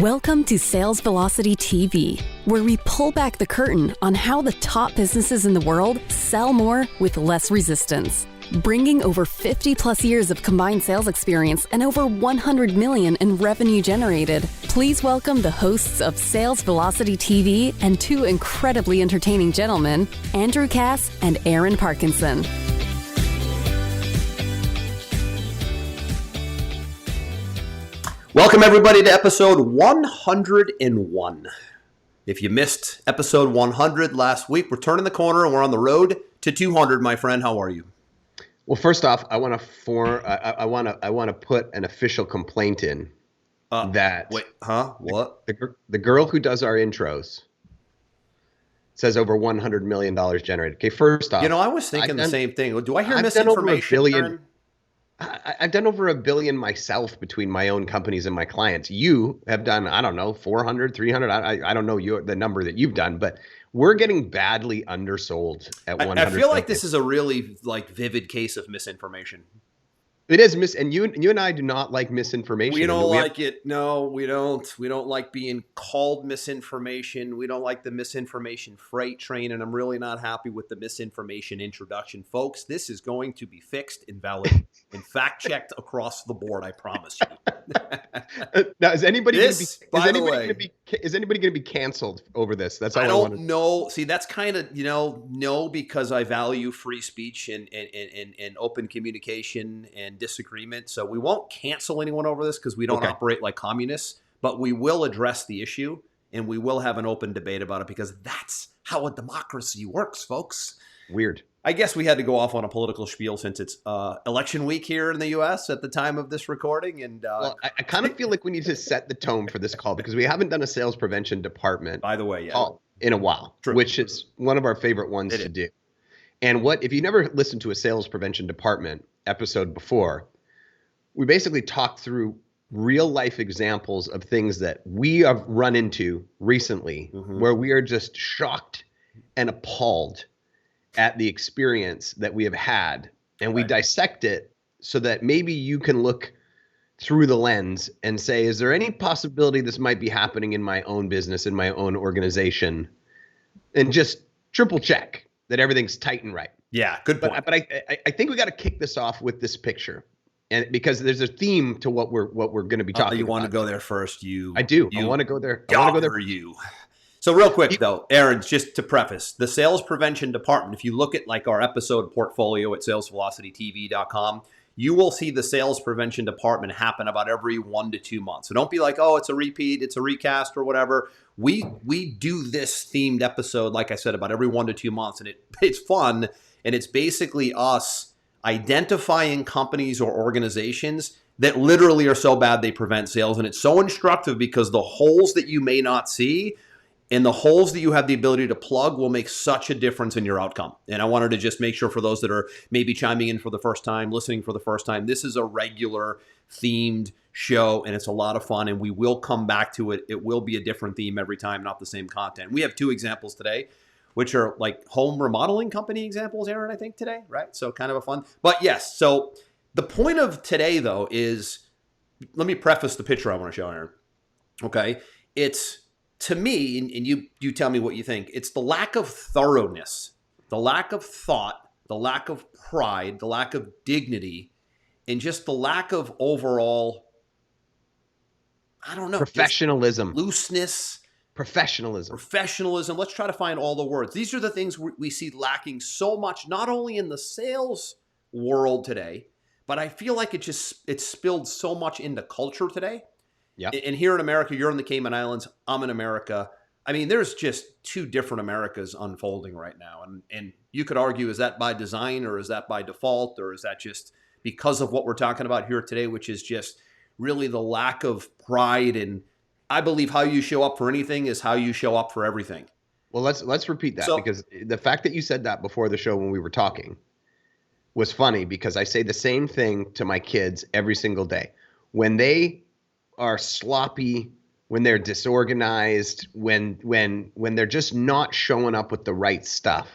Welcome to Sales Velocity TV, where we pull back the curtain on how the top businesses in the world sell more with less resistance. Bringing over 50 plus years of combined sales experience and over 100 million in revenue generated, please welcome the hosts of Sales Velocity TV and two incredibly entertaining gentlemen, Andrew Cass and Aaron Parkinson. Welcome, everybody, to episode 101. If you missed episode 100 last week, we're turning the corner and we're on the road to 200, my friend. How are you? Well, first off, I want to put an official complaint in that. Wait, huh? What? The girl who does our intros says over $100 million generated. Okay, first off, I was thinking the same thing. Do I hear misinformation? I've done over $1 billion myself between my own companies and my clients. You have done, I don't know, 400, 300. I don't know the number that you've done, but we're getting badly undersold at 100. I feel like this is a really vivid case of misinformation. It is and you and I do not like misinformation. We don't like it. No, we don't. We don't like being called misinformation. We don't like the misinformation freight train, and I'm really not happy with the misinformation introduction. Folks, this is going to be fixed and valid and fact-checked across the board, I promise you. Now, is anybody going to be canceled over this? That's all I don't know. See, that's kind of, no, because I value free speech and open communication and disagreement. So we won't cancel anyone over this because we don't operate like communists, but we will address the issue and we will have an open debate about it because that's how a democracy works, folks. Weird. I guess we had to go off on a political spiel since it's election week here in the U.S. at the time of this recording. And well, I kind of feel like we need to set the tone for this call because we haven't done a sales prevention department by the way, call in a while, True. Which is one of our favorite ones to do. And if you never listened to a sales prevention department episode before, we basically talked through real life examples of things that we have run into recently where we are just shocked and appalled at the experience that we have had, and we dissect it so that maybe you can look through the lens and say, is there any possibility this might be happening in my own business, in my own organization, and just triple check that everything's tight and right. Yeah, good point. But I think we got to kick this off with this picture, and because there's a theme to what we're going to be talking about. You want to go there first? I do. I want to go there. I want to go there. You. So real quick though, Aaron, just to preface, the sales prevention department, if you look at like our episode portfolio at salesvelocitytv.com, you will see the sales prevention department happen about every 1 to 2 months. So don't be like, oh, it's a repeat, it's a recast or whatever. We do this themed episode, like I said, about every 1 to 2 months, and it's fun, and it's basically us identifying companies or organizations that literally are so bad they prevent sales, and it's so instructive because the holes that you may not see and the holes that you have the ability to plug will make such a difference in your outcome. And I wanted to just make sure for those that are maybe chiming in for the first time, listening for the first time, this is a regular themed show and it's a lot of fun and we will come back to it. It will be a different theme every time, not the same content. We have 2 examples today, which are like home remodeling company examples, Aaron, I think today, right? So kind of a fun, but yes. So the point of today though is, let me preface the picture I want to show, Aaron. Okay. It's, to me, and you tell me what you think, it's the lack of thoroughness, the lack of thought, the lack of pride, the lack of dignity, and just the lack of overall, I don't know. Professionalism. Looseness. Professionalism. Let's try to find all the words. These are the things we see lacking so much, not only in the sales world today, but I feel like it's spilled so much into culture today. Yeah. And here in America, you're in the Cayman Islands, I'm in America. I mean, there's just 2 different Americas unfolding right now. And you could argue, is that by design or is that by default? Or is that just because of what we're talking about here today, which is just really the lack of pride. And I believe how you show up for anything is how you show up for everything. Well, let's repeat that because the fact that you said that before the show when we were talking was funny because I say the same thing to my kids every single day. When they are sloppy, when they're disorganized, when they're just not showing up with the right stuff,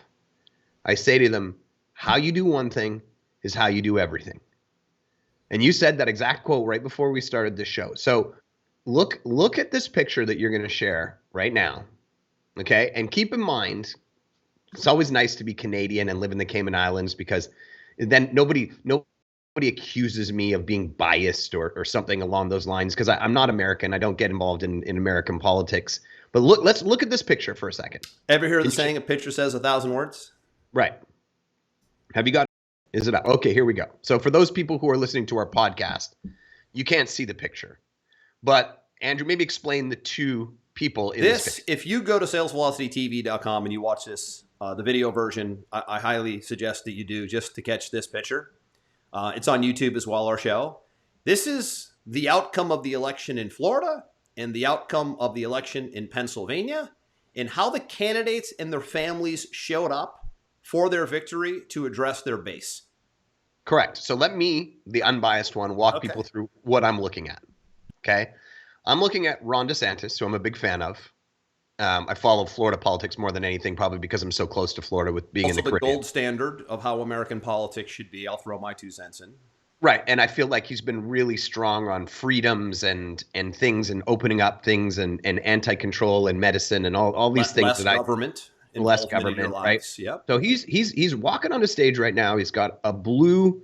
I say to them, how you do one thing is how you do everything. And you said that exact quote right before we started this show. So look at this picture that you're going to share right now. Okay. And keep in mind, it's always nice to be Canadian and live in the Cayman Islands, because then nobody accuses me of being biased or something along those lines, because I'm not American. I don't get involved in American politics. But let's look at this picture for a second. Ever hear the saying, a picture says 1,000 words? Right. Have you got, is it up? Okay, here we go. So for those people who are listening to our podcast, you can't see the picture. But Andrew, maybe explain the two people in this picture. If you go to salesvelocitytv.com and you watch this, the video version, I highly suggest that you do, just to catch this picture. It's on YouTube as well, our show. This is the outcome of the election in Florida and the outcome of the election in Pennsylvania, and how the candidates and their families showed up for their victory to address their base. Correct. So let me, the unbiased one, walk people through what I'm looking at. Okay. I'm looking at Ron DeSantis, who I'm a big fan of. I follow Florida politics more than anything, probably because I'm so close to Florida with being also in the Caribbean. Gold standard of how American politics should be. I'll throw my 2 cents in. Right. And I feel like he's been really strong on freedoms and things, and opening up things, and anti-control and medicine and all these things. Less government, right? Yep. So he's walking on a stage right now. He's got a blue,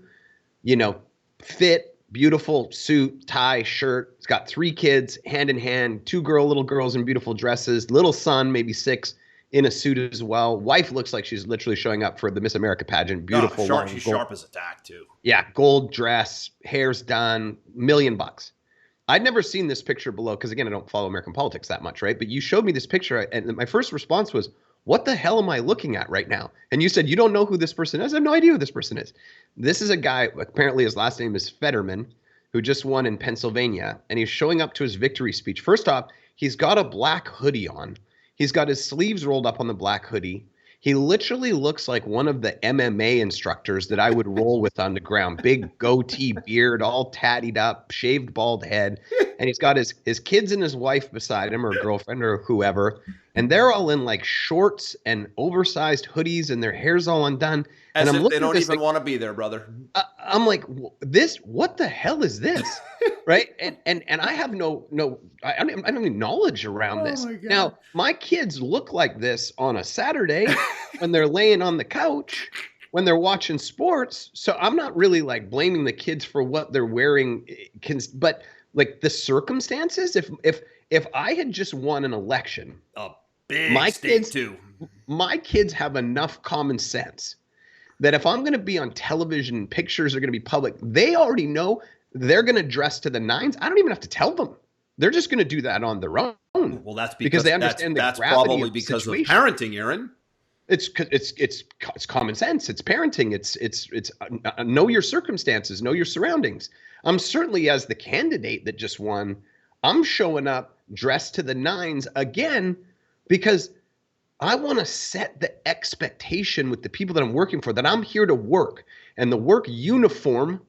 fit, beautiful suit, tie, shirt. He's got 3 kids, hand in hand, 2 little girls in beautiful dresses, little son, maybe 6, in a suit as well. Wife looks like she's literally showing up for the Miss America pageant. Beautiful. She's sharp as a tack too. Yeah, gold dress, hair's done, $1 million. I'd never seen this picture below, because again, I don't follow American politics that much, right? But you showed me this picture, and my first response was, what the hell am I looking at right now? And you said, you don't know who this person is? I have no idea who this person is. This is a guy, apparently his last name is Fetterman, who just won in Pennsylvania, and he's showing up to his victory speech. First off, he's got a black hoodie on. He's got his sleeves rolled up on the black hoodie. He literally looks like one of the MMA instructors that I would roll with on the ground. Big goatee beard, all tattied up, shaved bald head. And he's got his kids and his wife beside him, or girlfriend or whoever. And they're all in like shorts and oversized hoodies, and their hair's all undone. As and if they don't even want to be there, brother. I'm like, what the hell is this? Right. And I have no, I don't have any knowledge around this. Now, my kids look like this on a Saturday when they're laying on the couch, when they're watching sports. So I'm not really like blaming the kids for what they're wearing, but like the circumstances, if I had just won an election, my kids have enough common sense that if I'm going to be on television, pictures are going to be public, they already know they're going to dress to the nines. I don't even have to tell them. They're just going to do that on their own. Well, that's because they understand that's the gravity probably of the because of situation. parenting, Aaron. It's common sense. It's parenting. It's know your circumstances, know your surroundings. I'm certainly, as the candidate that just won, I'm showing up dressed to the nines again, because I want to set the expectation with the people that I'm working for, that I'm here to work, and the work uniform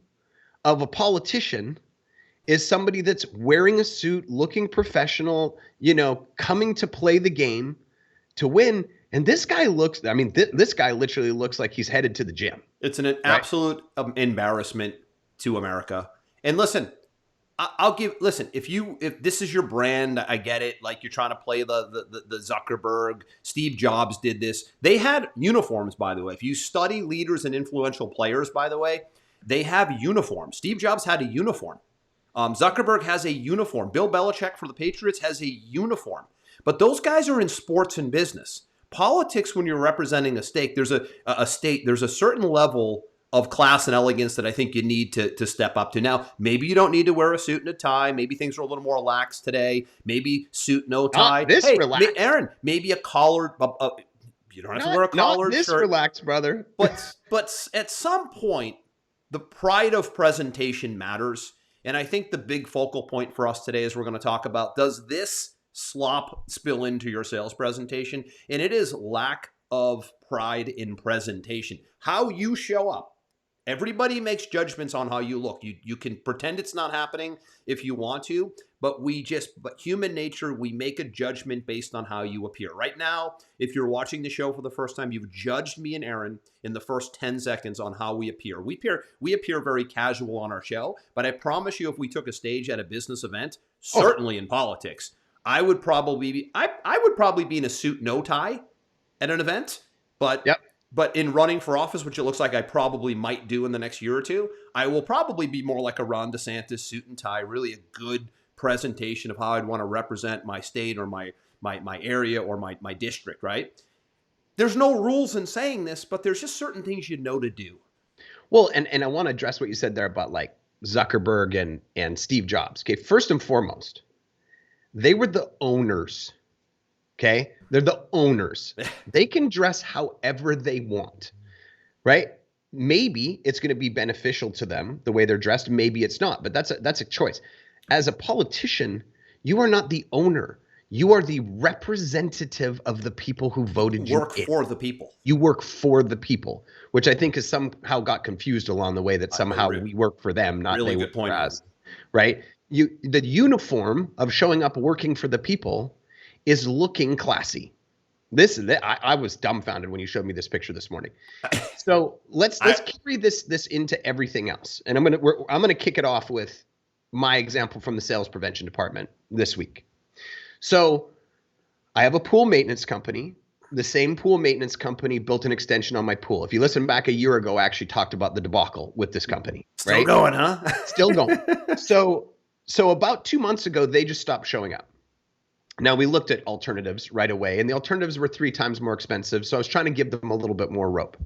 of a politician is somebody that's wearing a suit, looking professional, coming to play the game to win. And this guy looks, this guy literally looks like he's headed to the gym. It's an absolute embarrassment to America. And listen, if this is your brand, I get it. Like, you're trying to play the Zuckerberg, Steve Jobs did this. They had uniforms, by the way. If you study leaders and influential players, by the way, they have uniforms. Steve Jobs had a uniform. Zuckerberg has a uniform. Bill Belichick for the Patriots has a uniform. But those guys are in sports and business. Politics, when you're representing a state, there's a certain level of class and elegance that I think you need to step up to. Now, maybe you don't need to wear a suit and a tie. Maybe things are a little more lax today. Maybe suit, no tie. Not this relaxed. Aaron, maybe a collared. You don't have to wear a collared shirt. Not this relaxed, brother. But at some point, the pride of presentation matters. And I think the big focal point for us today is we're going to talk about, does this slop spill into your sales presentation? And it is lack of pride in presentation. How you show up Everybody makes judgments on how you look. You can pretend it's not happening if you want to, but but human nature, we make a judgment based on how you appear. Right now, if you're watching the show for the first time, you've judged me and Aaron in the first 10 seconds on how we appear. We appear very casual on our show, but I promise you, if we took a stage at a business event, certainly in politics, I would probably be in a suit, no tie at an event, but Yep. But in running for office, which it looks like I probably might do in the next year or two, I will probably be more like a Ron DeSantis suit and tie, really a good presentation of how I'd want to represent my state or my area or my district, right? There's no rules in saying this, but there's just certain things you know to do. Well, and I want to address what you said there about like Zuckerberg and Steve Jobs. Okay, first and foremost, they were the owners. Okay, they're the owners. They can dress however they want, right? Maybe it's going to be beneficial to them the way they're dressed. Maybe it's not, but that's a choice. As a politician, you are not the owner. You are the representative of the people who voted you in. Work for the people. You work for the people, which I think has somehow got confused along the way that somehow we work for them, not they work for us, right? The uniform of showing up working for the people is looking classy. I was dumbfounded when you showed me this picture this morning. So let's carry this into everything else, and I'm gonna kick it off with my example from the sales prevention department this week. So I have a pool maintenance company. The same pool maintenance company built an extension on my pool. If you listen back a year ago, I actually talked about the debacle with this company. Still right? going, huh? Still going. So about 2 months ago, they just stopped showing up. Now, we looked at alternatives right away, and the alternatives were 3 times more expensive. So I was trying to give them a little bit more rope.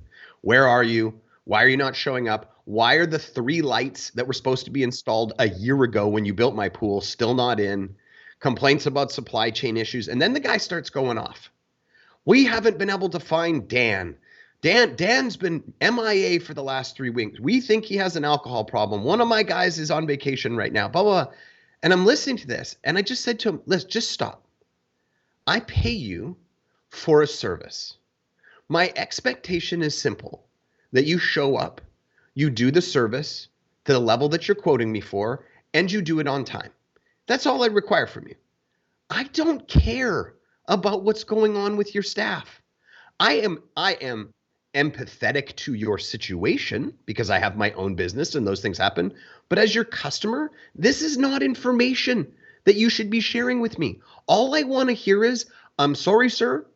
Where are you? Why are you not showing up? Why are the 3 lights that were supposed to be installed a year ago when you built my pool still not in? Complaints about supply chain issues. And then the guy starts going off. We haven't been able to find Dan. Dan's been MIA for the last 3 weeks. We think he has an alcohol problem. One of my guys is on vacation right now, blah, blah, blah. And I'm listening to this, and I just said to him, let's just stop. I pay you for a service. My expectation is simple, that you show up, you do the service to the level that you're quoting me for, and you do it on time. That's all I require from you. I don't care about what's going on with your staff. I am empathetic to your situation because I have my own business and those things happen. But as your customer, this is not information that you should be sharing with me. All I want to hear is, I'm sorry, sir.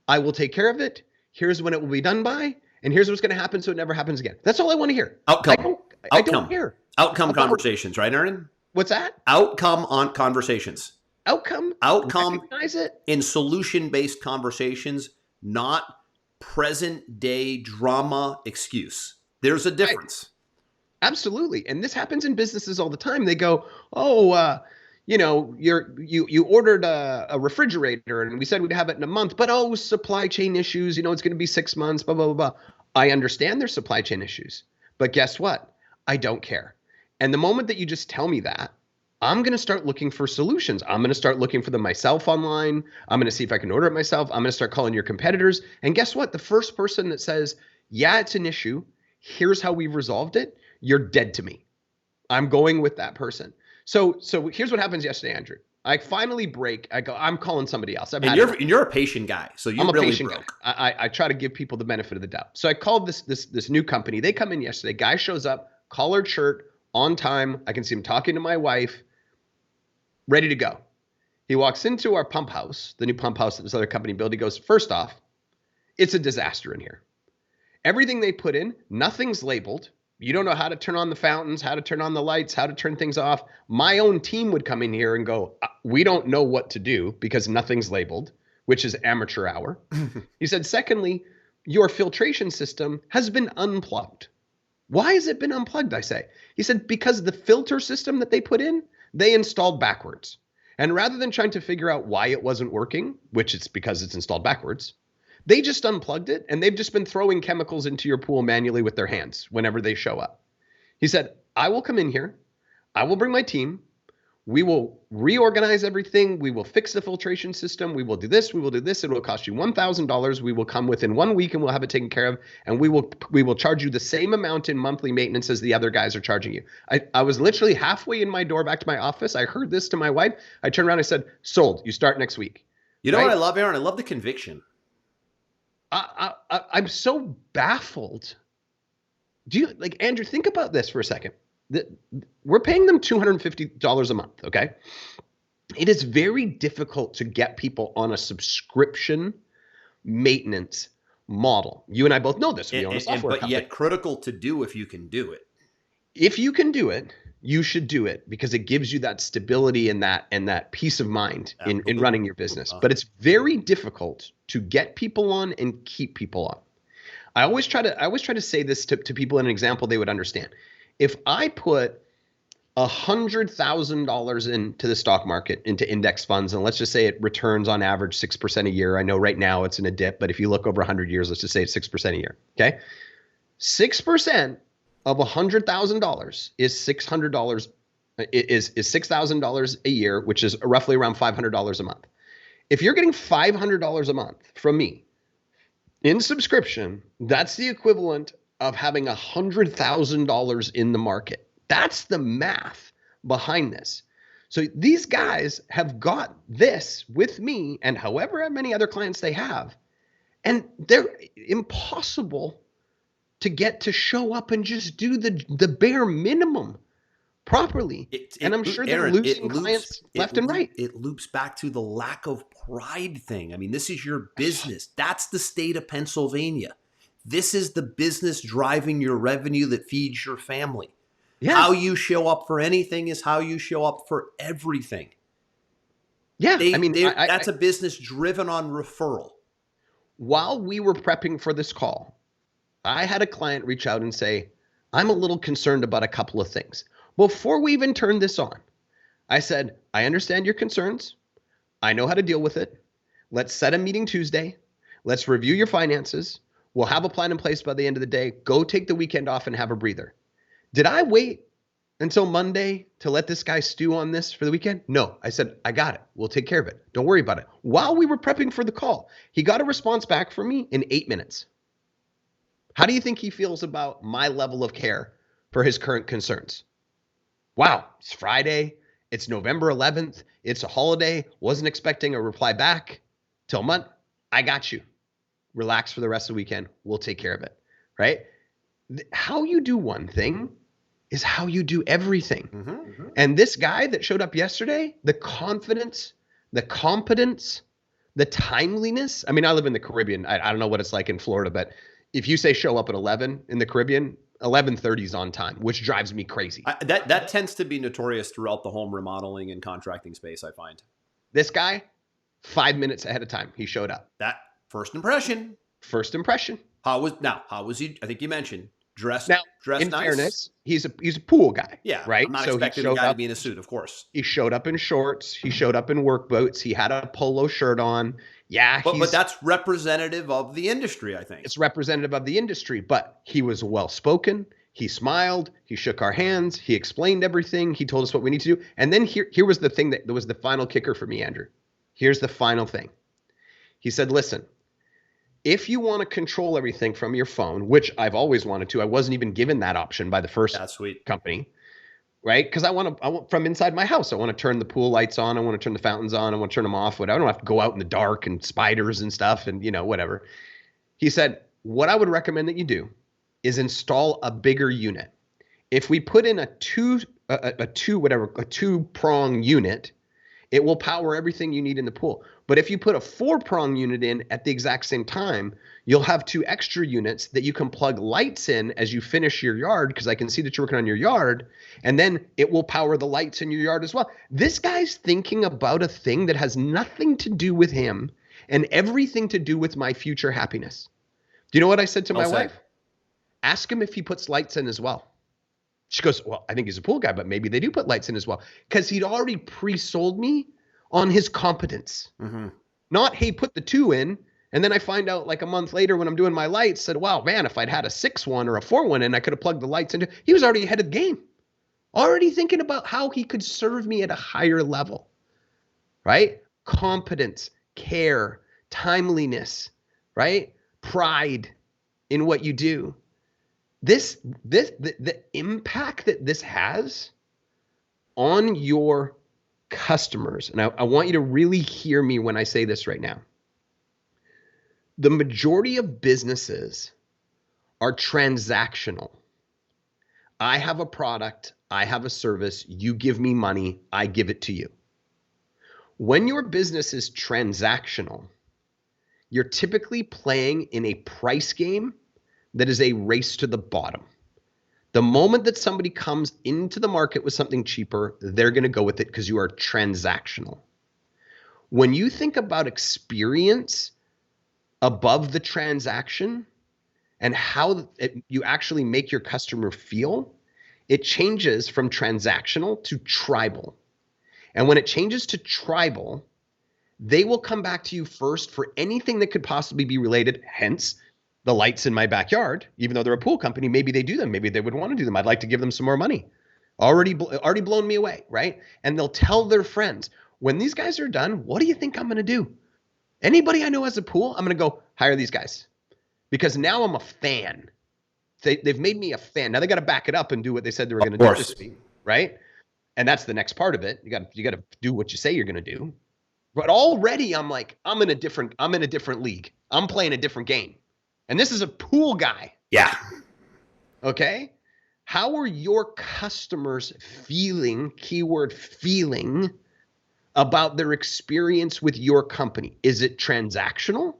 I will take care of it. Here's when it will be done by, and here's what's going to happen so it never happens again. That's all I want to hear. I don't care. Outcome conversations, right, Aaron? What's that? Outcome on conversations. Outcome. Recognize it in solution-based conversations, not present-day drama excuse. There's a difference. Right. Absolutely, and this happens in businesses all the time. They go, you ordered a refrigerator, and we said we'd have it in a month, but supply chain issues. It's going to be 6 months. Blah blah blah blah. I understand there's supply chain issues, but guess what? I don't care. And the moment that you just tell me that, I'm going to start looking for solutions. I'm going to start looking for them myself online. I'm going to see if I can order it myself. I'm going to start calling your competitors. And guess what? The first person that says, yeah, it's an issue, here's how we've resolved it, you're dead to me. I'm going with that person. So here's what happens yesterday, Andrew. I finally break. I go, I'm calling somebody else. And you're a patient guy, so you really broke. I try to give people the benefit of the doubt. So I called this new company. They come in yesterday. Guy shows up, collared shirt, on time. I can see him talking to my wife, ready to go. He walks into our pump house, the new pump house that this other company built. He goes, first off, it's a disaster in here. Everything they put in, nothing's labeled. You don't know how to turn on the fountains, how to turn on the lights, how to turn things off. My own team would come in here and go, we don't know what to do because nothing's labeled, which is amateur hour. He said, secondly, your filtration system has been unplugged. Why has it been unplugged, I say? He said, because the filter system that they put in, they installed backwards. And rather than trying to figure out why it wasn't working, which it's because it's installed backwards, they just unplugged it, and they've just been throwing chemicals into your pool manually with their hands whenever they show up. He said, I will come in here. I will bring my team. We will reorganize everything. We will fix the filtration system. We will do this. We will do this. It will cost you $1,000. We will come within 1 week and we'll have it taken care of. And we will charge you the same amount in monthly maintenance as the other guys are charging you. I was literally halfway in my door back to my office. I heard this to my wife. I turned around and I said, sold. You start next week. You know what I love, Aaron? I love the conviction. I'm so baffled. Do you, like, Andrew, think about this for a second. We're paying them $250 a month, okay? It is very difficult to get people on a subscription maintenance model. You and I both know this. We own a software company. Yet critical to do if you can do it. If you can do it, you should do it because it gives you that stability and that peace of mind in running your business. But it's very difficult to get people on and keep people on. I always try to say this to people in an example they would understand. If I put $100,000 into the stock market, into index funds, and let's just say it returns on average 6% a year. I know right now it's in a dip, but if you look over 100 years, let's just say it's 6% a year. Okay, 6% of $100,000 is $600 is $6,000 a year, which is roughly around $500 a month. If you're getting $500 a month from me in subscription, that's the equivalent of having $100,000 in the market. That's the math behind this. So these guys have got this with me and however many other clients they have, and they're impossible to get to show up and just do the bare minimum properly. And I'm sure they're losing clients left and right. It loops back to the lack of pride thing. I mean, this is your business. That's the state of Pennsylvania. This is the business driving your revenue that feeds your family. Yeah. How you show up for anything is how you show up for everything. Yeah. That's a business driven on referral. While we were prepping for this call, I had a client reach out and say, I'm a little concerned about a couple of things. Before we even turned this on, I said, I understand your concerns. I know how to deal with it. Let's set a meeting Tuesday. Let's review your finances. We'll have a plan in place by the end of the day. Go take the weekend off and have a breather. Did I wait until Monday to let this guy stew on this for the weekend? No. I said, I got it. We'll take care of it. Don't worry about it. While we were prepping for the call, he got a response back from me in 8 minutes. How do you think he feels about my level of care for his current concerns? Wow, it's Friday. It's November 11th. It's a holiday. Wasn't expecting a reply back till month. I got you. Relax for the rest of the weekend. We'll take care of it, right? How you do one thing is how you do everything. Mm-hmm. And this guy that showed up yesterday, the confidence, the competence, the timeliness. I mean, I live in the Caribbean. I don't know what it's like in Florida, but if you say show up at 11 in the Caribbean, 11:30 is on time, which drives me crazy. That tends to be notorious throughout the home remodeling and contracting space, I find. This guy, 5 minutes ahead of time, he showed up. That first impression. First impression. How was he? I think you mentioned dressed in nice. Fairness, he's a pool guy. Yeah, right. I'm not expecting a guy to be in a suit, of course. He showed up in shorts. He showed up in work boots. He had a polo shirt on. Yeah, but that's representative of the industry, I think. It's representative of the industry, but he was well-spoken. He smiled. He shook our hands. He explained everything. He told us what we need to do. And then here was the thing that was the final kicker for me, Andrew. Here's the final thing. He said, listen, if you want to control everything from your phone, which I've always wanted to, I wasn't even given that option by the first company, right? Because I want from inside my house. I want to turn the pool lights on. I want to turn the fountains on. I want to turn them off. Whatever. I don't have to go out in the dark and spiders and stuff and, whatever. He said, what I would recommend that you do is install a bigger unit. If we put in a two-prong unit, it will power everything you need in the pool. But if you put a 4-prong unit in at the exact same time, you'll have 2 extra units that you can plug lights in as you finish your yard, because I can see that you're working on your yard, and then it will power the lights in your yard as well. This guy's thinking about a thing that has nothing to do with him and everything to do with my future happiness. Do you know what I said to my wife? Ask him if he puts lights in as well. She goes, well, I think he's a pool guy, but maybe they do put lights in as well. Because he'd already pre-sold me on his competence. Mm-hmm. Not, hey, put the 2 in. And then I find out like a month later when I'm doing my lights, said, wow, man, if I'd had a 6 one or a 4 one in, I could have plugged the lights into. He was already ahead of the game. already thinking about how he could serve me at a higher level, right? Competence, care, timeliness, right? Pride in what you do. The impact that this has on your customers, and I want you to really hear me when I say this right now. The majority of businesses are transactional. I have a product, I have a service, you give me money, I give it to you. When your business is transactional, you're typically playing in a price game that is a race to the bottom. The moment that somebody comes into the market with something cheaper, they're going to go with it because you are transactional. When you think about experience above the transaction and how you actually make your customer feel, it changes from transactional to tribal. And when it changes to tribal, they will come back to you first for anything that could possibly be related, hence the lights in my backyard. Even though they're a pool company, maybe they do them. Maybe they would want to do them. I'd like to give them some more money. Already blown me away, right? And they'll tell their friends, when these guys are done, what do you think I'm going to do? Anybody I know has a pool, I'm going to go hire these guys because now I'm a fan. They've made me a fan. Now they got to back it up and do what they said they were going to do this week, right? And that's the next part of it. You got to do what you say you're going to do. But already I'm like, I'm in a different league. I'm playing a different game. And this is a pool guy. Yeah. Okay? How are your customers feeling, keyword feeling, about their experience with your company? Is it transactional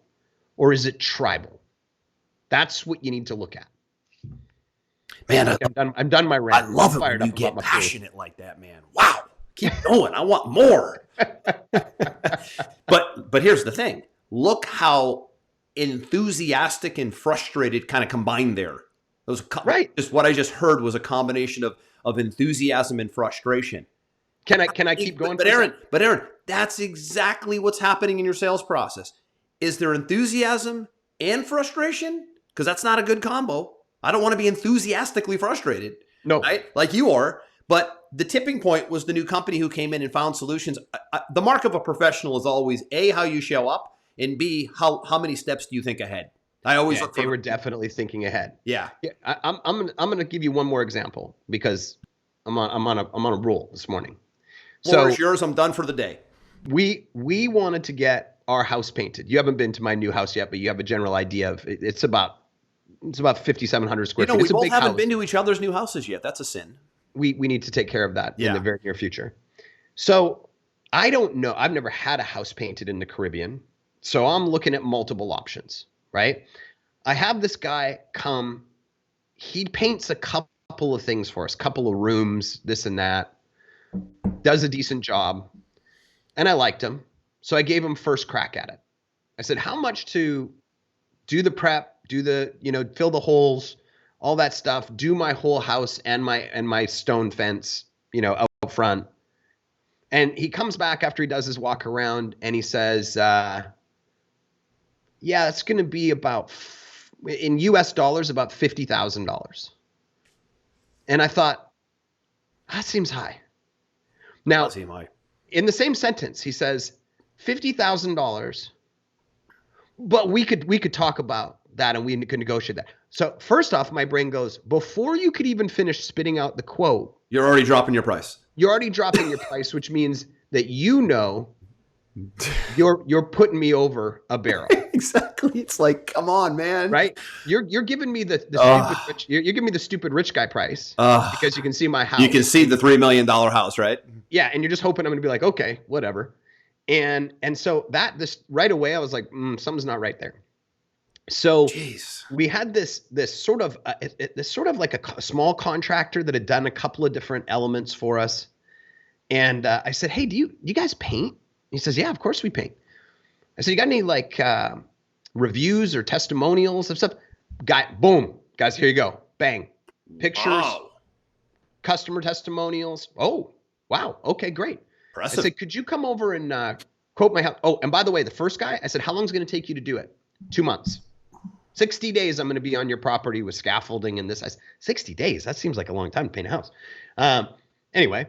or is it tribal? That's what you need to look at. Man, I'm done my rant. I love it when you get passionate like that, man. Wow. Keep going. I want more. But here's the thing. Look how enthusiastic and frustrated kind of combined there. Right. Just what I just heard was a combination of enthusiasm and frustration. Can I keep going? But Aaron, that's exactly what's happening in your sales process. Is there enthusiasm and frustration? Because that's not a good combo. I don't want to be enthusiastically frustrated. No. Right? Like you are. But the tipping point was the new company who came in and found solutions. The mark of a professional is always A, how you show up, and B, how many steps do you think ahead? I always look for. They were definitely thinking ahead. Yeah. I'm gonna give you one more example because I'm on a roll this morning. So yours. I'm done for the day. We wanted to get our house painted. You haven't been to my new house yet, but you have a general idea of it. It's about 5,700 square feet. We both haven't been to each other's new houses yet. That's a sin. We need to take care of that in the very near future. So I don't know. I've never had a house painted in the Caribbean. So I'm looking at multiple options, right? I have this guy come. He paints a couple of things for us, couple of rooms, this and that. Does a decent job. And I liked him. So I gave him first crack at it. I said, how much to do the prep, do the, fill the holes, all that stuff, do my whole house and my stone fence, out front. And he comes back after he does his walk around and he says, yeah, it's going to be about, in US dollars, about $50,000. And I thought, that seems high. Now, in the same sentence, he says, $50,000, but we could talk about that and we could negotiate that. So first off, my brain goes, before you could even finish spitting out the quote, you're already dropping your price. You're already dropping your price, which means that you're putting me over a barrel. Exactly. It's like, come on, man. Right? You're giving me the stupid rich. You're giving me the stupid rich guy price because you can see my house. You can see the $3 million house, right? Yeah, and you're just hoping I'm going to be like, okay, whatever. And so this right away, I was like, something's not right there. So we had this sort of like a small contractor that had done a couple of different elements for us. And I said, hey, do you guys paint? He says, yeah, of course we paint. I said, you got any like reviews or testimonials of stuff? Boom, guys, here you go. Bang. Pictures, customer testimonials. Oh, wow. Okay, great. Impressive. I said, could you come over and quote my house? Oh, and by the way, the first guy, I said, how long is it going to take you to do it? 2 months. 60 days I'm going to be on your property with scaffolding and this. I said, 60 days? That seems like a long time to paint a house. Anyway,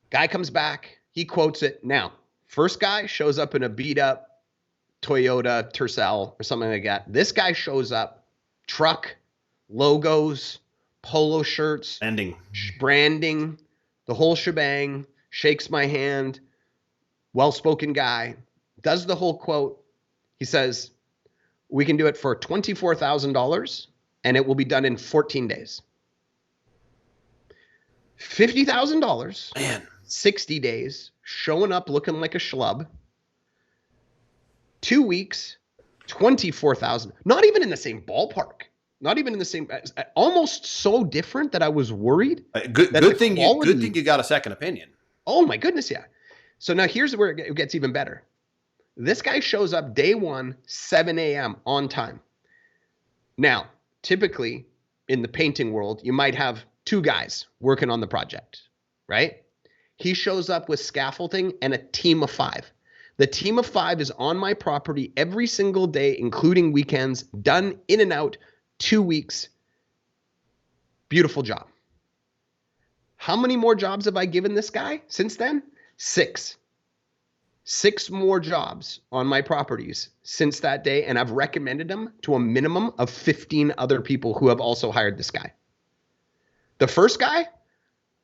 guy comes back. He quotes it. Now, first guy shows up in a beat up Toyota Tercel or something like that. This guy shows up, truck, logos, polo shirts, branding, the whole shebang, shakes my hand, well-spoken guy, does the whole quote. He says, we can do it for $24,000 and it will be done in 14 days. $50,000, man, 60 days, showing up looking like a schlub. 2 weeks, 24,000. Not even in the same ballpark. Not even in the same. Almost so different that I was worried. Good thing you got a second opinion. Oh my goodness, yeah. So now here's where it gets even better. This guy shows up day one, 7 a.m. on time. Now, typically in the painting world, you might have 2 guys working on the project, right? He shows up with scaffolding and a team of 5. The team of 5 is on my property every single day, including weekends, done in and out, 2 weeks. Beautiful job. How many more jobs have I given this guy since then? 6. 6 more jobs on my properties since that day, and I've recommended them to a minimum of 15 other people who have also hired this guy. The first guy,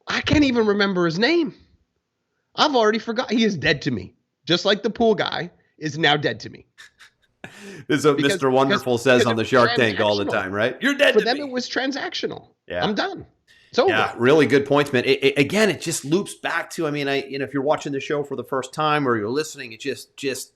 I can't even remember his name. I've already forgot. He is dead to me. Just like the pool guy is now dead to me. This is what Mr. Wonderful says on the Shark Tank all the time, right? You're dead to me. For them, it was transactional. Yeah. I'm done. It's over. Yeah, really good points, man. Again, it just loops back to, if you're watching the show for the first time or you're listening, it just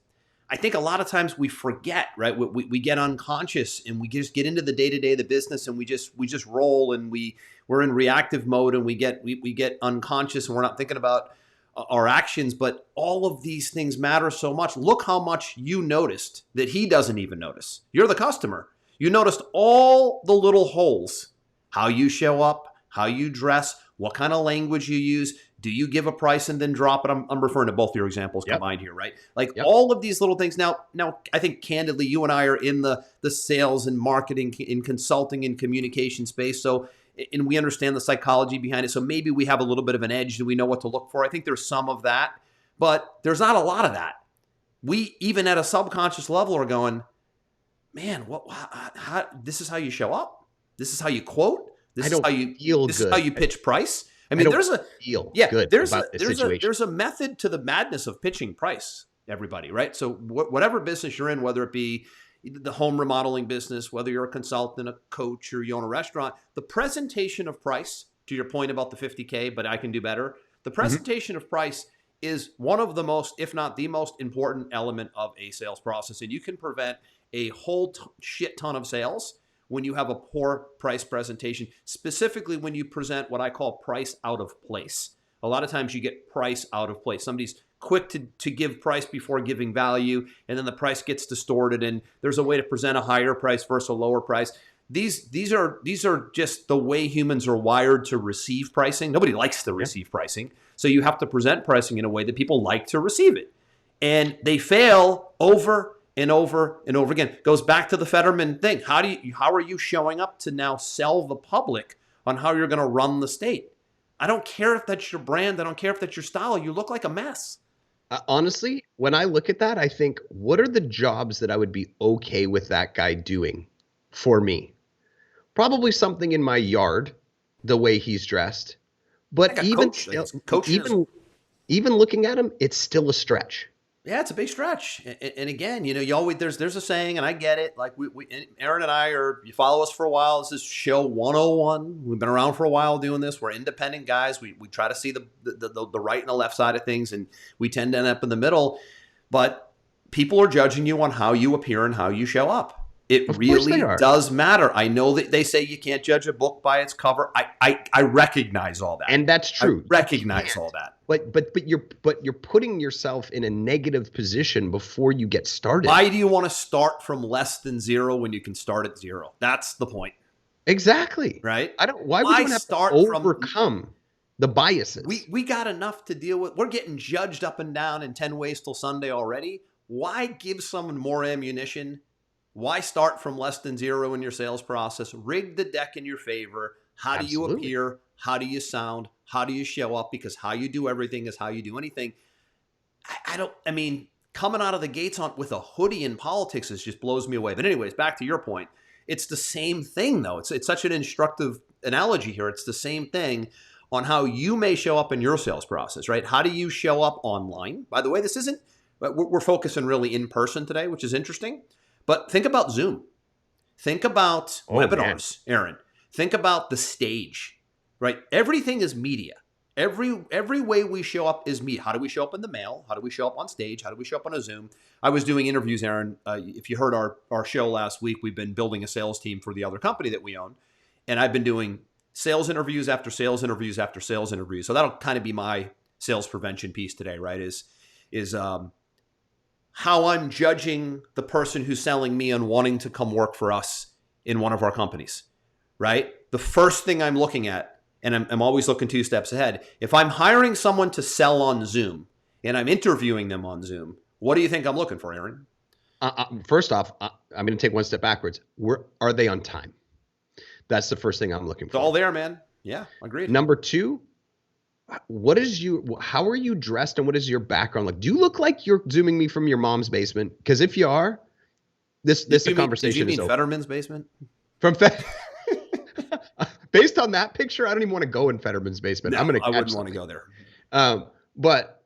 I think a lot of times we forget, right? We get unconscious and we just get into the day-to-day of the business and we just roll and we're in reactive mode and we get unconscious and we're not thinking about our actions, but all of these things matter so much. Look how much you noticed that he doesn't even notice. You're the customer. You noticed all the little holes, how you show up, how you dress, what kind of language you use. Do you give a price and then drop it? I'm referring to both your examples combined here, right? All of these little things. Now, I think candidly, you and I are in the sales and marketing, in consulting and communication space. So, and we understand the psychology behind it. So maybe we have a little bit of an edge. Do we know what to look for? I think there's some of that, but there's not a lot of that. We, even at a subconscious level, are going, man, this is how you show up. This is how you quote. This is how you pitch price. I mean, there's a method to the madness of pitching price, everybody, right? So whatever business you're in, whether it be the home remodeling business, whether you're a consultant, a coach, or you own a restaurant, the presentation of price, to your point about the 50K, but I can do better. The presentation of price is one of the most, if not the most important element of a sales process. And you can prevent a whole shit ton of sales when you have a poor price presentation, specifically when you present what I call price out of place. A lot of times you get price out of place. Somebody's quick to give price before giving value, and then the price gets distorted, and there's a way to present a higher price versus a lower price. These are just the way humans are wired to receive pricing. Nobody likes to receive pricing, so you have to present pricing in a way that people like to receive it. And they fail over and over and over again. Goes back to the Fetterman thing. How are you showing up to now sell the public on how you're going to run the state? I don't care if that's your brand. I don't care if that's your style. You look like a mess. Honestly, when I look at that, I think, what are the jobs that I would be okay with that guy doing for me? Probably something in my yard, the way he's dressed. But like even looking at him, it's still a stretch. Yeah, it's a big stretch. And again, you always, there's a saying, and I get it. Like Aaron and I you follow us for a while. This is show 101. We've been around for a while doing this. We're independent guys. We try to see the right and the left side of things, and we tend to end up in the middle. But people are judging you on how you appear and how you show up. It really does matter. I know that they say you can't judge a book by its cover. I recognize all that. And that's true. I recognize all that. But you're putting yourself in a negative position before you get started. Why do you want to start from less than 0 when you can start at 0? That's the point. Exactly. Right? Why would you have to overcome the biases? We got enough to deal with. We're getting judged up and down in 10 ways till Sunday already. Why give someone more ammunition? Why start from less than 0 in your sales process? Rig the deck in your favor. How do you Absolutely. appear? How do you sound? How do you show up? Because how you do everything is how you do anything. I mean, coming out of the gates with a hoodie in politics just blows me away. But anyways, back to your point. It's the same thing though. It's such an instructive analogy here. It's the same thing on how you may show up in your sales process, right? How do you show up online? By the way, this isn't, we're focusing really in person today, which is interesting. But think about Zoom. Think about webinars, man. Aaron. Think about the stage, right? Everything is media. Every way we show up is media. How do we show up in the mail? How do we show up on stage? How do we show up on a Zoom? I was doing interviews, Aaron. If you heard our show last week, we've been building a sales team for the other company that we own. And I've been doing sales interviews after sales interviews after sales interviews. So that'll kind of be my sales prevention piece today, right? Is how I'm judging the person who's selling me on wanting to come work for us in one of our companies, right? The first thing I'm looking at, and I'm always looking 2 steps ahead. If I'm hiring someone to sell on Zoom and I'm interviewing them on Zoom, what do you think I'm looking for, Aaron? First off, I'm going to take 1 step backwards. Are they on time? That's the first thing I'm looking for. It's all there, man. Yeah, agreed. Number 2, how are you dressed and what is your background like? Do you look like you're Zooming me from your mom's basement? Because if you are, this conversation is over. Fetterman's basement? Based on that picture, I don't even want to go in Fetterman's basement. No, I wouldn't want to go there. But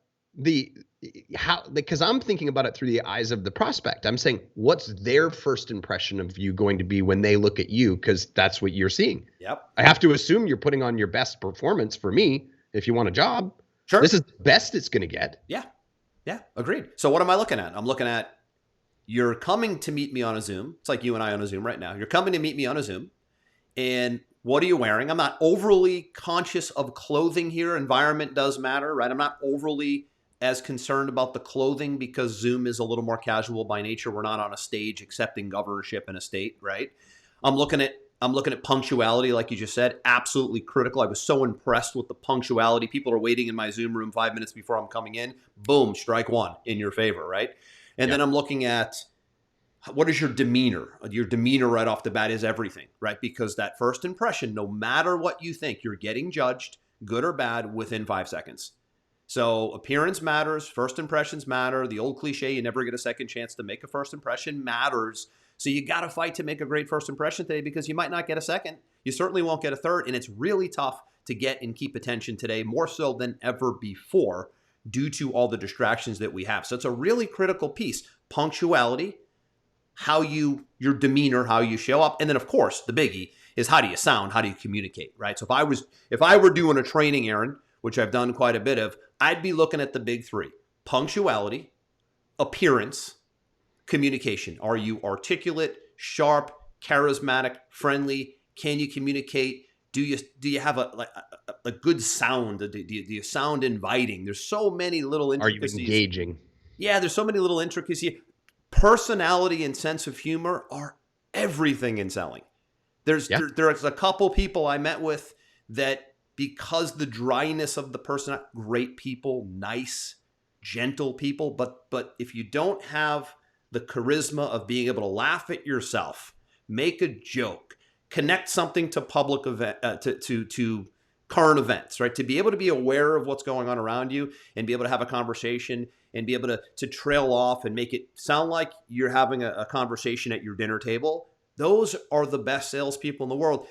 because I'm thinking about it through the eyes of the prospect. I'm saying, what's their first impression of you going to be when they look at you? Because that's what you're seeing. Yep. I have to assume you're putting on your best performance for me if you want a job. Sure. This is the best it's going to get. Yeah. Yeah. Agreed. So what am I looking at? I'm looking at, you're coming to meet me on a Zoom. It's like you and I on a Zoom right now. You're coming to meet me on a Zoom. And what are you wearing? I'm not overly conscious of clothing here. Environment does matter, right? I'm not overly as concerned about the clothing because Zoom is a little more casual by nature. We're not on a stage accepting governorship in a state, right? I'm looking at punctuality, like you just said, absolutely critical. I was so impressed with the punctuality. People are waiting in my Zoom room 5 minutes before I'm coming in. Boom, strike one in your favor, right? And then I'm looking at, what is your demeanor? Your demeanor right off the bat is everything, right? Because that first impression, no matter what you think, you're getting judged, good or bad, within 5 seconds. So appearance matters. First impressions matter. The old cliche, you never get a second chance to make a first impression, matters. So you got to fight to make a great first impression today because you might not get a second. You certainly won't get a third. And it's really tough to get and keep attention today, more so than ever before, due to all the distractions that we have. So it's a really critical piece. Punctuality, your demeanor, how you show up. And then of course, the biggie is how do you sound? How do you communicate, right? So if I were doing a training, Aaron, which I've done quite a bit of, I'd be looking at the big 3: punctuality, appearance, communication. Are you articulate, sharp, charismatic, friendly? Can you communicate? Do you have a good sound? Do you sound inviting? There's so many little intricacies. Are you engaging? Yeah, there's so many little intricacies. Personality and sense of humor are everything in selling. There's a couple people I met with that, because the dryness of the person, great people, nice, gentle people, but if you don't have the charisma of being able to laugh at yourself, make a joke, connect something to public event, to current events, right? To be able to be aware of what's going on around you and be able to have a conversation and be able to trail off and make it sound like you're having a conversation at your dinner table. Those are the best salespeople in the world.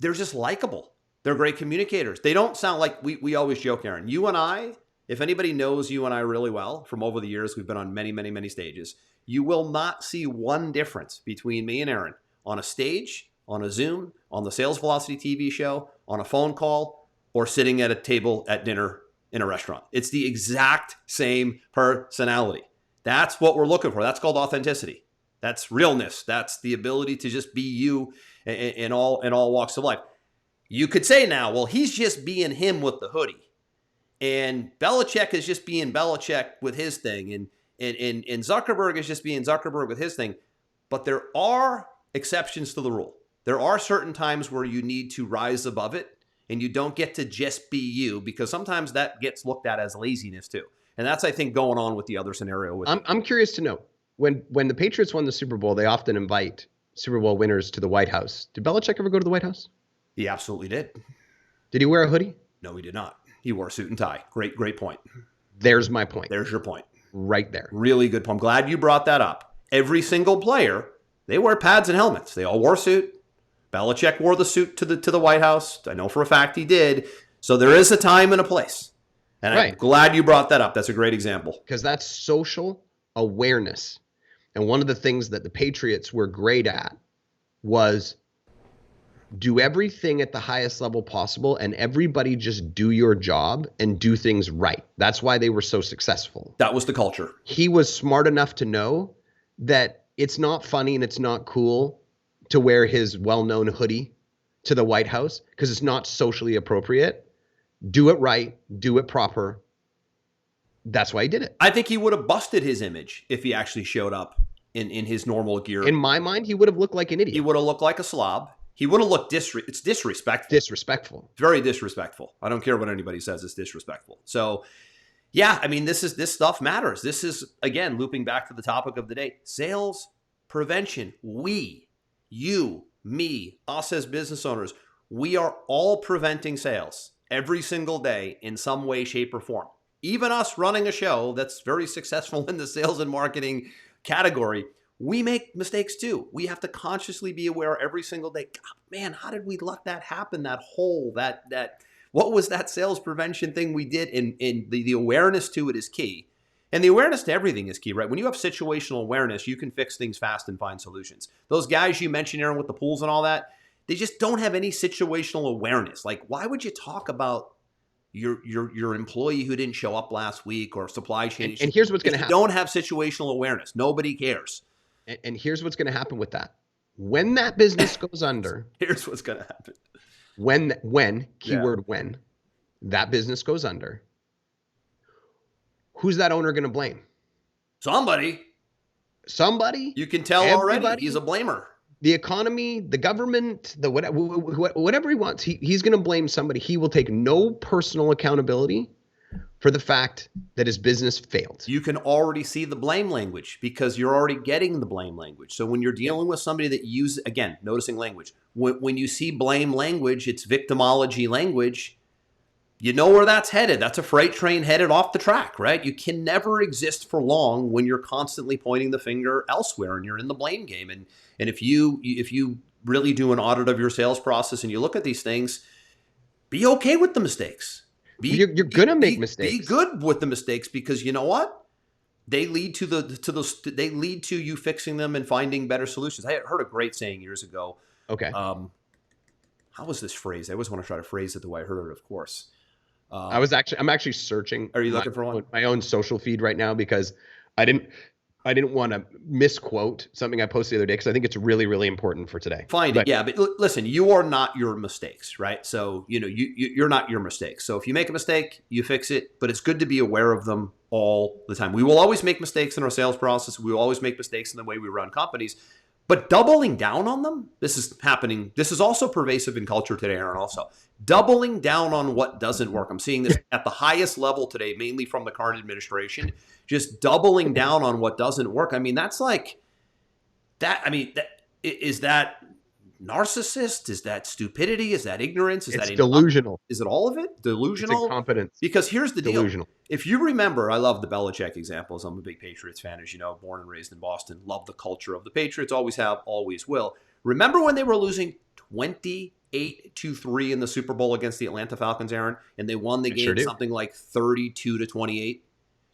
They're just likable. They're great communicators. They don't sound like, we always joke, Aaron, you and I, if anybody knows you and I really well from over the years, we've been on many, many, many stages, you will not see one difference between me and Aaron on a stage, on a Zoom, on the Sales Velocity TV show, on a phone call, or sitting at a table at dinner in a restaurant. It's the exact same personality. That's what we're looking for. That's called authenticity. That's realness. That's the ability to just be you in all walks of life. You could say now, well, he's just being him with the hoodie. And Belichick is just being Belichick with his thing. And Zuckerberg is just being Zuckerberg with his thing. But there are exceptions to the rule. There are certain times where you need to rise above it. And you don't get to just be you, because sometimes that gets looked at as laziness too. And that's, I think, going on with the other scenario. I'm curious to know, when the Patriots won the Super Bowl, they often invite Super Bowl winners to the White House. Did Belichick ever go to the White House? He absolutely did. Did he wear a hoodie? No, he did not. He wore a suit and tie. Great point. There's my point. There's your point. Right there. Really good point. I'm glad you brought that up. Every single player, they wear pads and helmets. They all wore a suit. Belichick wore the suit to the White House. I know for a fact he did. So there is a time and a place. And I'm glad you brought that up. That's a great example. Because that's social awareness. And one of the things that the Patriots were great at was do everything at the highest level possible and everybody just do your job and do things right. That's why they were so successful. That was the culture. He was smart enough to know that it's not funny and it's not cool to wear his well-known hoodie to the White House because it's not socially appropriate. Do it right. Do it proper. That's why he did it. I think he would have busted his image if he actually showed up in his normal gear. In my mind, he would have looked like an idiot. He would have looked like a slob. He would have looked it's disrespectful. Disrespectful. It's very disrespectful. I don't care what anybody says. It's disrespectful. So, yeah, I mean, this stuff matters. This is, again, looping back to the topic of the day. Sales prevention. We, you, me, us as business owners, we are all preventing sales every single day in some way, shape, or form. Even us running a show that's very successful in the sales and marketing category, we make mistakes too. We have to consciously be aware every single day. God, man, how did we let that happen? That hole, that what was that sales prevention thing we did? And the awareness to it is key. And the awareness to everything is key, right? When you have situational awareness, you can fix things fast and find solutions. Those guys you mentioned, Aaron, with the pools and all that, they just don't have any situational awareness. Like, why would you talk about your employee who didn't show up last week or supply chain? And here's what's going to happen. Don't have situational awareness. Nobody cares. And here's what's going to happen with that. When that business goes under. Here's what's going to happen. When, keyword when, that business goes under, who's that owner going to blame? Somebody. You can tell already. He's a blamer. The economy, the government, the whatever he wants, he's going to blame somebody. He will take no personal accountability for the fact that his business failed. You can already see the blame language because you're already getting the blame language. So when you're dealing with somebody that uses, again, noticing language, when you see blame language, it's victimology language, you know where that's headed. That's a freight train headed off the track, right? You can never exist for long when you're constantly pointing the finger elsewhere and you're in the blame game. And if you really do an audit of your sales process and you look at these things, be okay with the mistakes. You're going to make mistakes. Be good with the mistakes because you know what? They lead to they lead to you fixing them and finding better solutions. I heard a great saying years ago. Okay. How was this phrased? I always want to try to phrase it the way I heard it, of course. I'm actually searching. Are you looking for one? My own social feed right now because I didn't want to misquote something I posted the other day because I think it's really, really important for today. But listen, you are not your mistakes, right? So, you're not your mistakes. So if you make a mistake, you fix it, but it's good to be aware of them all the time. We will always make mistakes in our sales process. We will always make mistakes in the way we run companies, but doubling down on them, this is happening. This is also pervasive in culture today, Aaron, also. Doubling down on what doesn't work. I'm seeing this at the highest level today, mainly from the current administration, just doubling down on what doesn't work. I mean, that's like that. I mean, is that narcissist? Is that stupidity? Is that ignorance? Is that delusional? Is it all of it? Delusional? It's incompetence. Because here's the deal. Delusional. If you remember, I love the Belichick examples. I'm a big Patriots fan, as you know, born and raised in Boston. Love the culture of the Patriots. Always have, always will. Remember when they were losing 28-3 in the Super Bowl against the Atlanta Falcons, Aaron, and they won the game something like 32-28?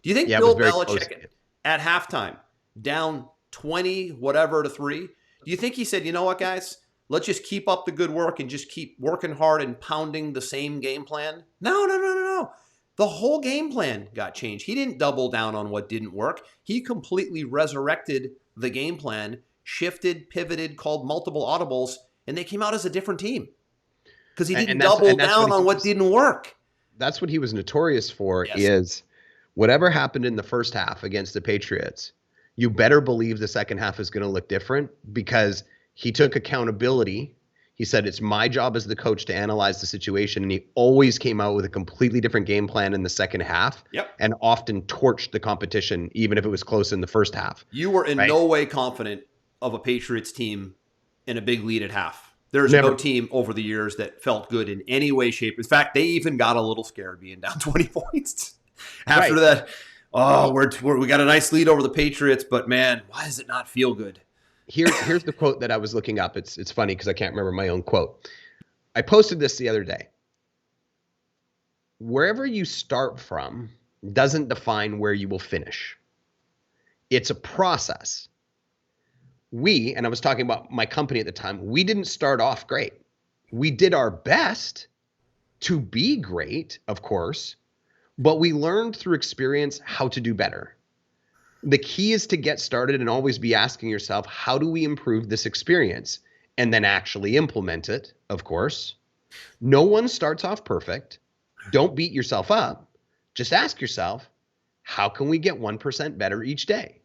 Do you think Bill Belichick at halftime, down 20 whatever to 3, do you think he said, you know what, guys, let's just keep up the good work and just keep working hard and pounding the same game plan? No. The whole game plan got changed. He didn't double down on what didn't work. He completely resurrected the game plan, shifted, pivoted, called multiple audibles, and they came out as a different team because he didn't double down on what didn't work. That's what he was notorious for. Is whatever happened in the first half against the Patriots, you better believe the second half is going to look different because he took accountability. He said, it's my job as the coach to analyze the situation. And he always came out with a completely different game plan in the second half and often torched the competition, even if it was close in the first half. You were in no way confident of a Patriots team in a big lead at half. There's Never. no team over the years that felt good in any way, shape. In fact, they even got a little scared being down 20 points. After that, we got a nice lead over the Patriots, but man, why does it not feel good? Here's the quote that I was looking up. It's funny because I can't remember my own quote. I posted this the other day. Wherever you start from doesn't define where you will finish. It's a process. And I was talking about my company at the time, we didn't start off great. We did our best to be great, of course, but we learned through experience how to do better. The key is to get started and always be asking yourself, how do we improve this experience? And then actually implement it, of course. No one starts off perfect. Don't beat yourself up. Just ask yourself, how can we get 1% better each day?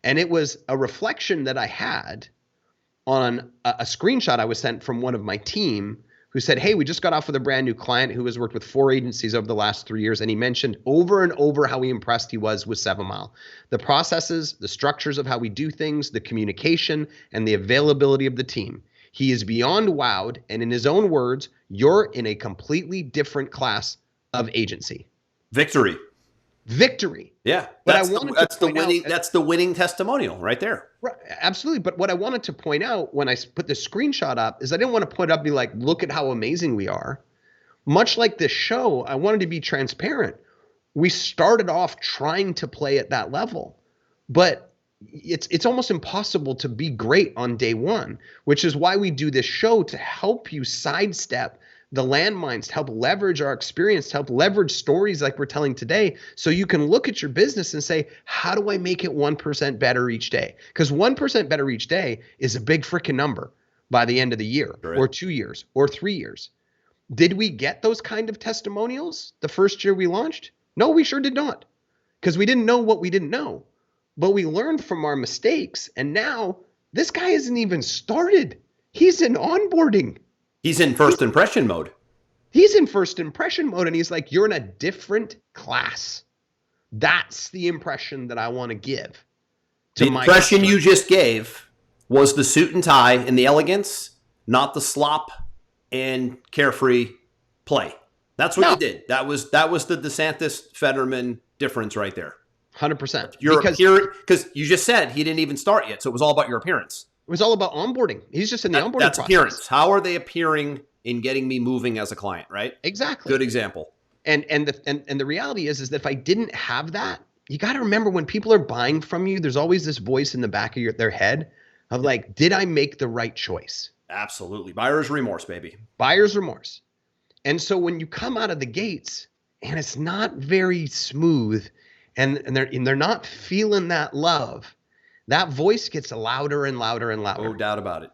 And it was a reflection that I had on a screenshot I was sent from one of my team who said, hey, we just got off with a brand new client who has worked with 4 agencies over the last 3 years. And he mentioned over and over how impressed he was with 7 Mile. The processes, the structures of how we do things, the communication, and the availability of the team. He is beyond wowed. And in his own words, you're in a completely different class of agency. Victory. Yeah. But that's the winning testimonial right there. Right, absolutely. But what I wanted to point out when I put this screenshot up is I didn't want to put up and be like, look at how amazing we are. Much like this show, I wanted to be transparent. We started off trying to play at that level, but it's almost impossible to be great on day one, which is why we do this show, to help you sidestep the landmines, to help leverage our experience, to help leverage stories like we're telling today, so you can look at your business and say, how do I make it 1% better each day? Because 1% better each day is a big freaking number by the end of the year, right, or 2 years or 3 years. Did we get those kind of testimonials the first year we launched? No, we sure did not, because we didn't know what we didn't know. But we learned from our mistakes, and now this guy isn't even started. He's in onboarding. He's in first impression mode. He's in first impression mode, and he's like, you're in a different class. That's the impression that I want to give. The impression you just gave was the suit and tie and the elegance, not the slop and carefree play. That's what you did. That was the DeSantis Fetterman difference right there. 100%. Because you just said he didn't even start yet, so it was all about your appearance. It was all about onboarding. He's just in the onboarding process. That's appearance. How are they appearing in getting me moving as a client, right? Exactly. Good example. And the reality is that if I didn't have that, you got to remember, when people are buying from you, there's always this voice in the back of their head of like, did I make the right choice? Absolutely. Buyer's remorse, baby. Buyer's remorse. And so when you come out of the gates and it's not very smooth and they're not feeling that love, that voice gets louder and louder and louder. No doubt about it.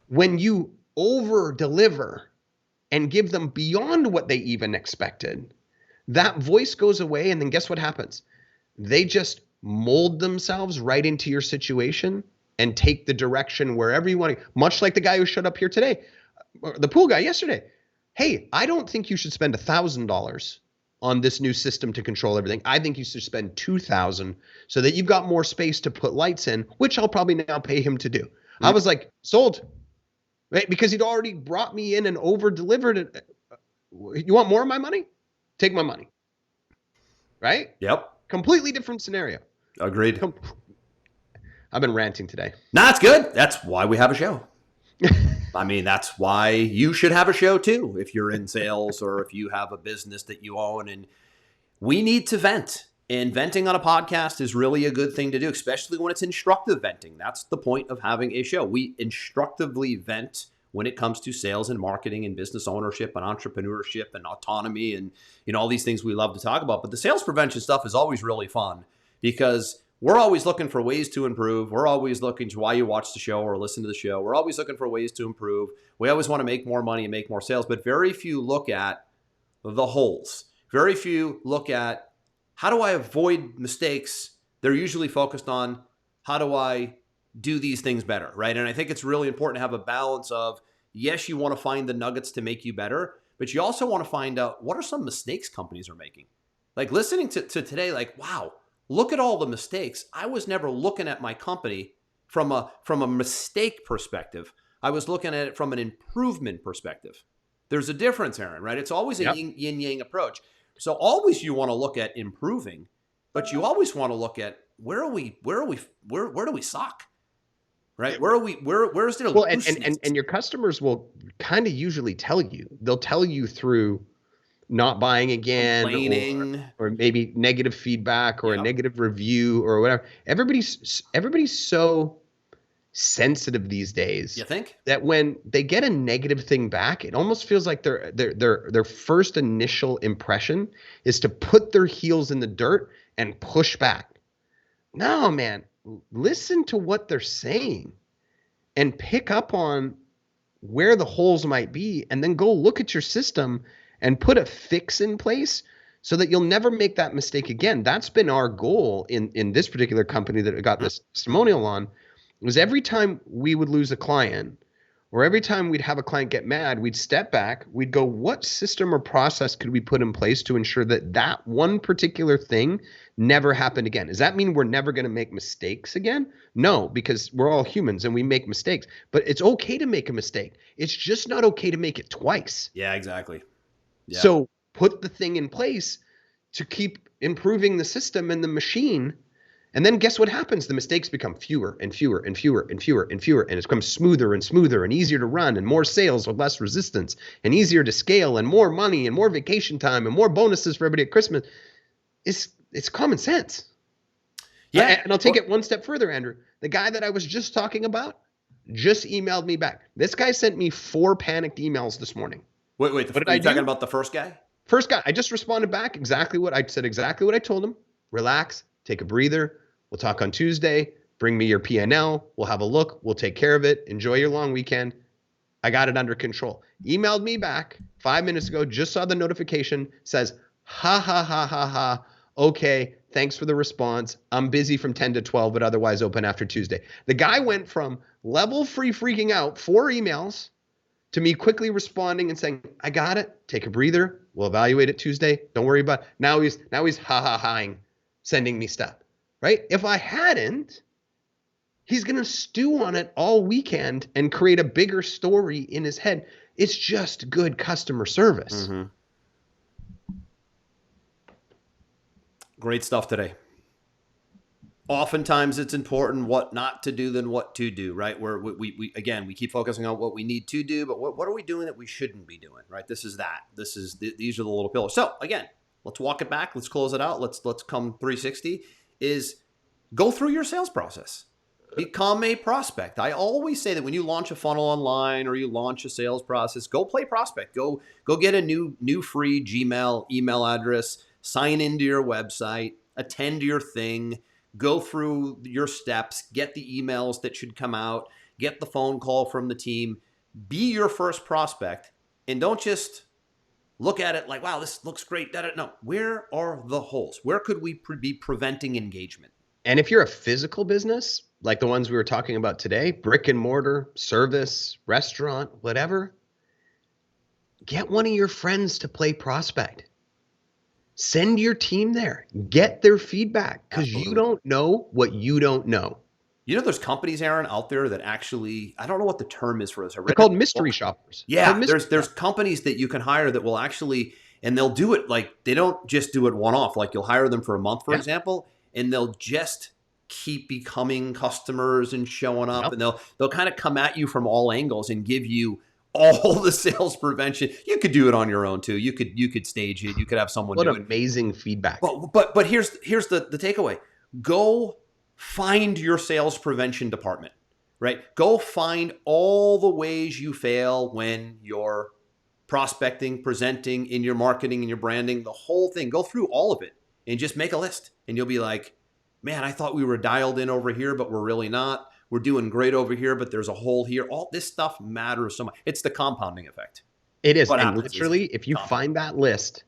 When you over deliver and give them beyond what they even expected, that voice goes away. And then guess what happens? They just mold themselves right into your situation and take the direction wherever you want to. Much like the guy who showed up here today, the pool guy yesterday. Hey, I don't think you should spend $1,000 on this new system to control everything. I think you should spend $2,000 so that you've got more space to put lights in, which I'll probably now pay him to do. Mm-hmm. I was like, sold, right? Because he'd already brought me in and over delivered it. You want more of my money? Take my money. Right? Yep. Completely different scenario. Agreed. I've been ranting today. No, it's good. That's why we have a show. I mean, that's why you should have a show too, if you're in sales or if you have a business that you own. And we need to vent. And venting on a podcast is really a good thing to do, especially when it's instructive venting. That's the point of having a show. We instructively vent when it comes to sales and marketing and business ownership and entrepreneurship and autonomy and, you know, all these things we love to talk about. But the sales prevention stuff is always really fun because we're always looking for ways to improve. We're always looking to why you watch the show or listen to the show. We're always looking for ways to improve. We always want to make more money and make more sales, but very few look at the holes. Very few look at how do I avoid mistakes. They're usually focused on how do I do these things better, right? And I think it's really important to have a balance of, yes, you want to find the nuggets to make you better, but you also want to find out what are some mistakes companies are making. Like listening to today, like, wow, look at all the mistakes. I was never looking at my company from a mistake perspective. I was looking at it from an improvement perspective. There's a difference, Aaron, right? It's always a yin-yang approach. So always you want to look at improving, but you always want to look at where do we suck? Right? Where's there looseness? And your customers will kind of usually tell you. They'll tell you through not buying again, or maybe negative feedback or a negative review or whatever. Everybody's so sensitive these days. You think? That when they get a negative thing back, it almost feels like their first initial impression is to put their heels in the dirt and push back. No, man, listen to what they're saying and pick up on where the holes might be, and then go look at your system and put a fix in place so that you'll never make that mistake again. That's been our goal in this particular company that I got this testimonial on, was every time we would lose a client or every time we'd have a client get mad, we'd step back, we'd go, what system or process could we put in place to ensure that that one particular thing never happened again? Does that mean we're never going to make mistakes again? No, because we're all humans and we make mistakes, but it's okay to make a mistake. It's just not okay to make it twice. Yeah, exactly. Yeah. So put the thing in place to keep improving the system and the machine. And then guess what happens? The mistakes become fewer and fewer and fewer and fewer and fewer. And it becomes smoother and smoother and easier to run and more sales with less resistance and easier to scale and more money and more vacation time and more bonuses for everybody at Christmas. It's common sense. Yeah. And I'll take it one step further, Andrew. The guy that I was just talking about just emailed me back. This guy sent me 4 panicked emails this morning. Wait. What did I do? Talking about the first guy? First guy. I just responded back exactly what I said, exactly what I told him. Relax, take a breather. We'll talk on Tuesday. Bring me your P&L. We'll have a look. We'll take care of it. Enjoy your long weekend. I got it under control. Emailed me back 5 minutes ago. Just saw the notification. Says, ha, ha, ha, ha, ha. Okay, thanks for the response. I'm busy from 10 to 12, but otherwise open after Tuesday. The guy went from level free freaking out, 4 emails, to me quickly responding and saying, I got it. Take a breather. We'll evaluate it Tuesday. Don't worry about it. Now he's ha-ha-haing, sending me stuff. Right? If I hadn't, he's going to stew on it all weekend and create a bigger story in his head. It's just good customer service. Mm-hmm. Great stuff today. Oftentimes it's important what not to do than what to do, right? Where we again, we keep focusing on what we need to do, but what are we doing that we shouldn't be doing, right? These are the little pillars. So again, let's walk it back. Let's close it out. Let's come 360. Is go through your sales process. Become a prospect. I always say that when you launch a funnel online or you launch a sales process, go play prospect. Go get a new free Gmail email address, sign into your website, attend your thing, go through your steps, get the emails that should come out, get the phone call from the team, be your first prospect, and don't just look at it like, wow, this looks great. No, where are the holes? Where could we be preventing engagement? And if you're a physical business, like the ones we were talking about today, brick and mortar, service, restaurant, whatever, get one of your friends to play prospect. Send your team there. Get their feedback, because you don't know what you don't know. You know, there's companies, Aaron, out there that actually, I don't know what the term is for this. They're called mystery shoppers. Yeah, there's companies that you can hire that will actually, and they'll do it like, they don't just do it one-off. Like you'll hire them for a month, for example, and they'll just keep becoming customers and showing up, and they'll kind of come at you from all angles and give you all the sales prevention. You could do it on your own too. You could stage it. You could have someone do it. What amazing feedback. But here's the takeaway. Go find your sales prevention department, right? Go find all the ways you fail when you're prospecting, presenting, in your marketing, in your branding, the whole thing. Go through all of it and just make a list. And you'll be like, man, I thought we were dialed in over here, but we're really not. We're doing great over here, but there's a hole here. All this stuff matters so much. It's the compounding effect. It is. And literally, if you find that list,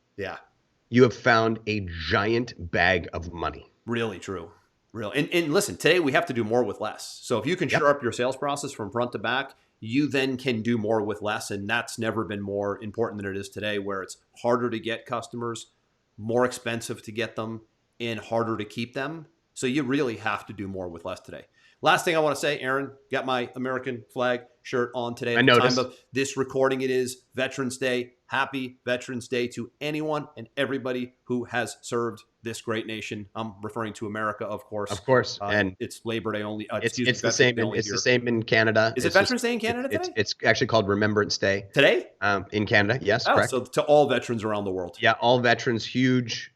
you have found a giant bag of money. Really true. Real. And listen, today we have to do more with less. So if you can shore up your sales process from front to back, you then can do more with less. And that's never been more important than it is today, where it's harder to get customers, more expensive to get them, and harder to keep them. So you really have to do more with less today. Last thing I want to say, Aaron, got my American flag shirt on today. I noticed. At the time of this recording, it is Veterans Day. Happy Veterans Day to anyone and everybody who has served this great nation. I'm referring to America, of course. Of course. And it's Labor Day only. It's the same. It's the same in Canada. Is it Veterans Day in Canada today? It's actually called Remembrance Day today. In Canada, yes, correct. So to all veterans around the world. Yeah, all veterans, huge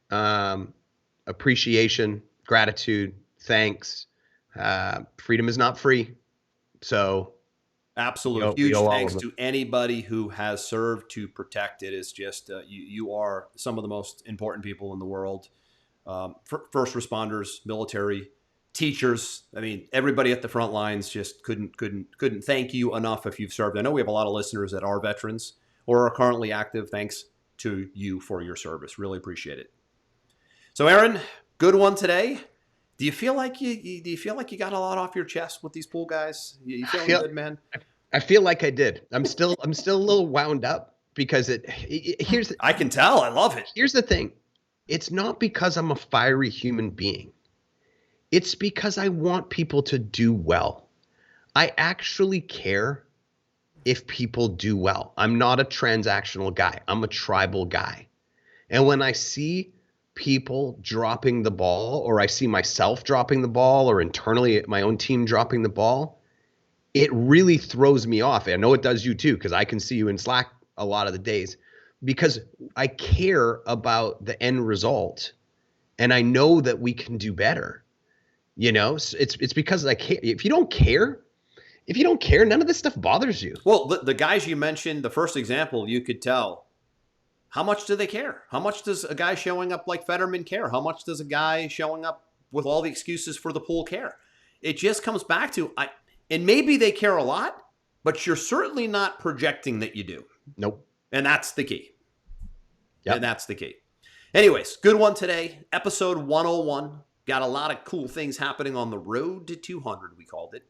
appreciation, gratitude, thanks. Freedom is not free, so. Absolute huge thanks to anybody who has served to protect. It is just you are some of the most important people in the world. First responders, military, teachers. I mean, everybody at the front lines just couldn't thank you enough if you've served. I know we have a lot of listeners that are veterans or are currently active. Thanks to you for your service. Really appreciate it. So, Aaron, good one today. Do you feel like you got a lot off your chest with these pool guys? You feeling good, man? I feel like I did. I'm still a little wound up because here's. I can tell. I love it. Here's the thing. It's not because I'm a fiery human being. It's because I want people to do well. I actually care if people do well. I'm not a transactional guy. I'm a tribal guy. And when I see people dropping the ball, or I see myself dropping the ball, or internally my own team dropping the ball, it really throws me off. I know it does you too, because I can see you in Slack a lot of the days, because I care about the end result and I know that we can do better. You know, it's because I care. If you don't care, none of this stuff bothers you. Well, the guys you mentioned, the first example, you could tell. How much do they care? How much does a guy showing up like Fetterman care? How much does a guy showing up with all the excuses for the pool care? It just comes back to, and maybe they care a lot, but you're certainly not projecting that you do. Nope. And that's the key. Yep. And that's the key. Anyways, good one today. Episode 101. Got a lot of cool things happening on the road to 200, we called it.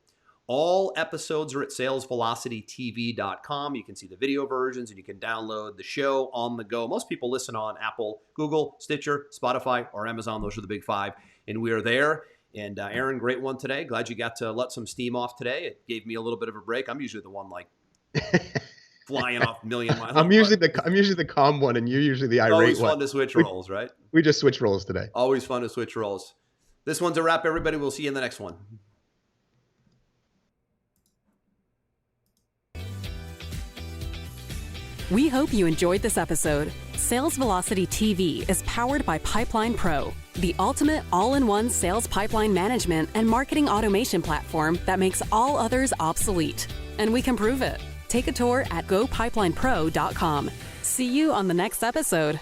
All episodes are at salesvelocitytv.com. You can see the video versions and you can download the show on the go. Most people listen on Apple, Google, Stitcher, Spotify, or Amazon. Those are the big five. And we are there. And Aaron, great one today. Glad you got to let some steam off today. It gave me a little bit of a break. I'm usually the one like flying off a million miles. I'm usually the calm one, and you're usually the irate one. Always fun to switch roles, right? We just switch roles today. Always fun to switch roles. This one's a wrap, everybody. We'll see you in the next one. We hope you enjoyed this episode. Sales Velocity TV is powered by Pipeline Pro, the ultimate all-in-one sales pipeline management and marketing automation platform that makes all others obsolete. And we can prove it. Take a tour at gopipelinepro.com. See you on the next episode.